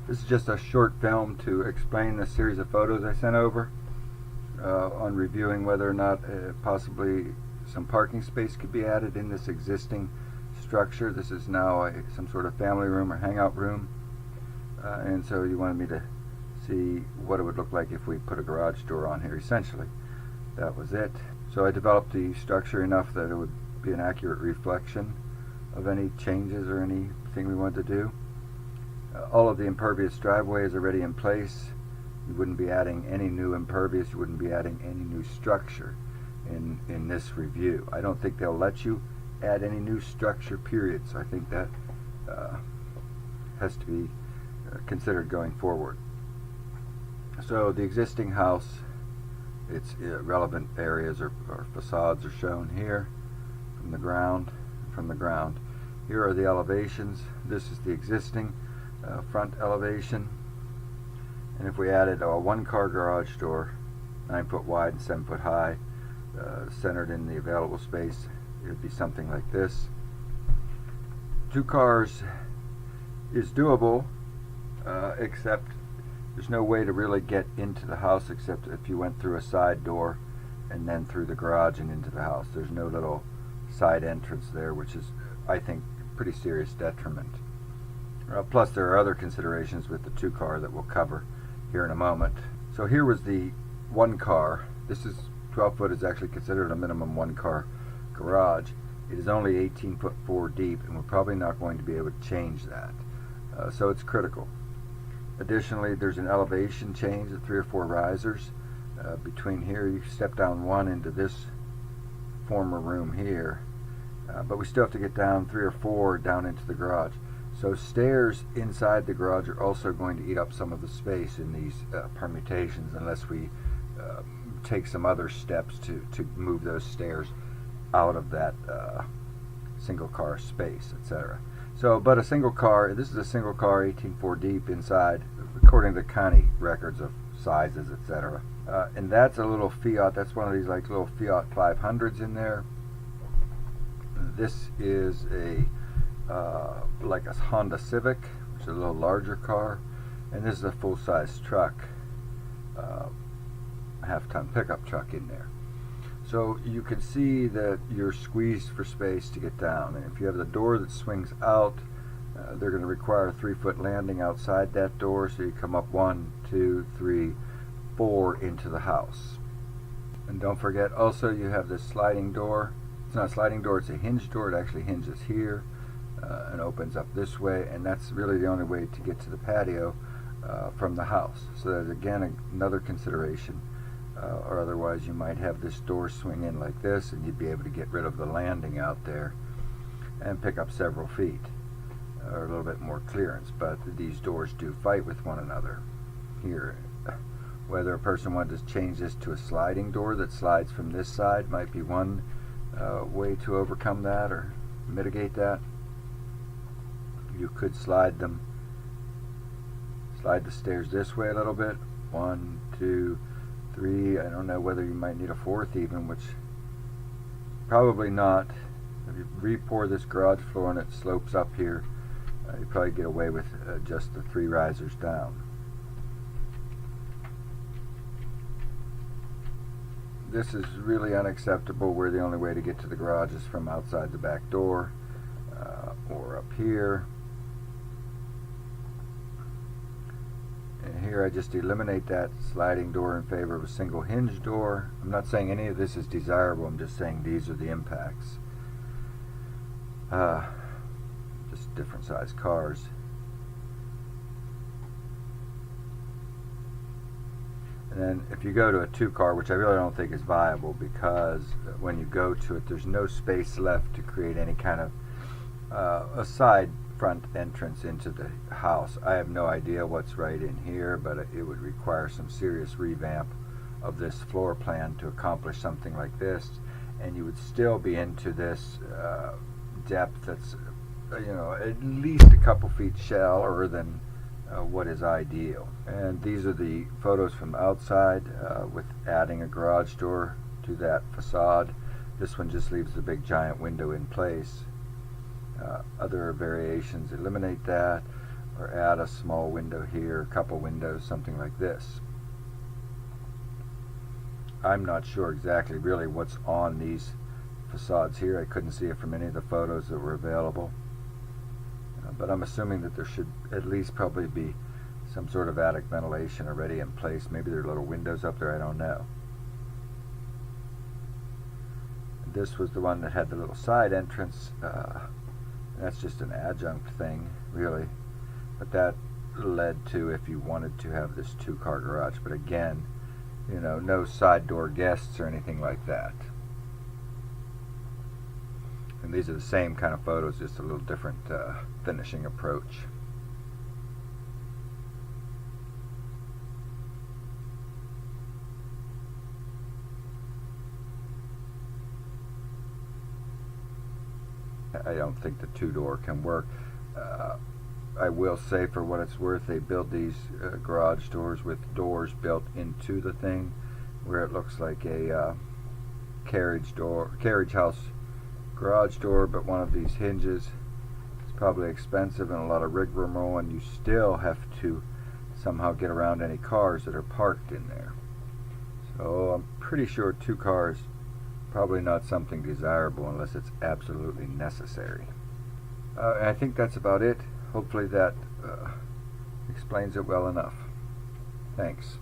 This is just a short film to explain the series of photos I sent over on reviewing whether or not possibly some parking space could be added in this existing structure. This is now some sort of family room or hangout room, and so you wanted me to see what it would look like if we put a garage door on here. Essentially, that was it. So I developed the structure enough that it would be an accurate reflection of any changes or anything we wanted to do. All of the impervious driveway is already in place. You wouldn't be adding any new impervious, you wouldn't be adding any new structure in this review. I don't think they'll let you add any new structure, period, so I think that has to be considered going forward. So the existing house, its relevant areas or facades are shown here from the ground. Here are the elevations. This is the existing front elevation, and if we added a one-car garage door, 9 foot wide and 7 foot high, centered in the available space, it would be something like this. 2 cars is doable, except there's no way to really get into the house except if you went through a side door and then through the garage and into the house. There's no little side entrance there, which is, I think, pretty serious detriment. Plus there are other considerations with the 2 car that we'll cover here in a moment. So here was the 1 car. This is 12 foot is actually considered a minimum 1 car garage. It is only 18 foot 4 deep, and we're probably not going to be able to change that. So it's critical. Additionally, there's an elevation change of 3 or 4 risers. Between here, you step down 1 into this former room here, but we still have to get down 3 or 4 down into the garage. So stairs inside the garage are also going to eat up some of the space in these permutations, unless we take some other steps to move those stairs out of that single car space, etc. So, but a single car, this is a single car, 18.4 deep inside, according to county records of sizes, etc. And that's a little Fiat, that's one of these like little Fiat 500s in there. This is a like a Honda Civic, which is a little larger car, and this is a full-size truck, half-ton pickup truck in there. So you can see that you're squeezed for space to get down, and if you have the door that swings out, they're going to require a 3-foot landing outside that door, so you come up 1, 2, 3, 4 into the house. And don't forget, also you have this sliding door. It's not a sliding door, it's a hinge door. It actually hinges here and opens up this way, and that's really the only way to get to the patio from the house. So there's again another consideration, or otherwise you might have this door swing in like this, and you'd be able to get rid of the landing out there and pick up several feet, or a little bit more clearance. But these doors do fight with one another here. Whether a person wanted to change this to a sliding door that slides from this side might be one way to overcome that or mitigate that. You could slide the stairs this way a little bit, 1, 2, 3. I don't know whether you might need a 4th even, which probably not. If you re-pour this garage floor and it slopes up here, you probably get away with just the 3 risers down. This is really unacceptable, where the only way to get to the garage is from outside the back door or up here. And here I just eliminate that sliding door in favor of a single hinge door. I'm not saying any of this is desirable, I'm just saying these are the impacts. Just different size cars. And then if you go to a 2 car, which I really don't think is viable, because when you go to it, there's no space left to create any kind of a side front entrance into the house. I have no idea what's right in here, but it would require some serious revamp of this floor plan to accomplish something like this, and you would still be into this depth that's at least a couple feet shallower than what is ideal. And these are the photos from outside with adding a garage door to that facade. This one just leaves the big giant window in place. Other variations eliminate that. or add a small window here, a couple windows, something like this. I'm not sure exactly really what's on these facades here. I couldn't see it from any of the photos that were available. But I'm assuming that there should at least probably be some sort of attic ventilation already in place. Maybe there are little windows up there, I don't know. This was the one that had the little side entrance. That's just an adjunct thing, really. But that led to if you wanted to have this 2-car garage. But again, you know, no side door guests or anything like that. And these are the same kind of photos, just a little different finishing approach. I don't think the 2-door can work. I will say, for what it's worth, they build these garage doors with doors built into the thing, where it looks like a carriage house garage door, but one of these hinges. It's probably expensive and a lot of rigmarole, and you still have to somehow get around any cars that are parked in there. So I'm pretty sure 2 cars, probably not something desirable unless it's absolutely necessary. I think that's about it. Hopefully that explains it well enough. Thanks.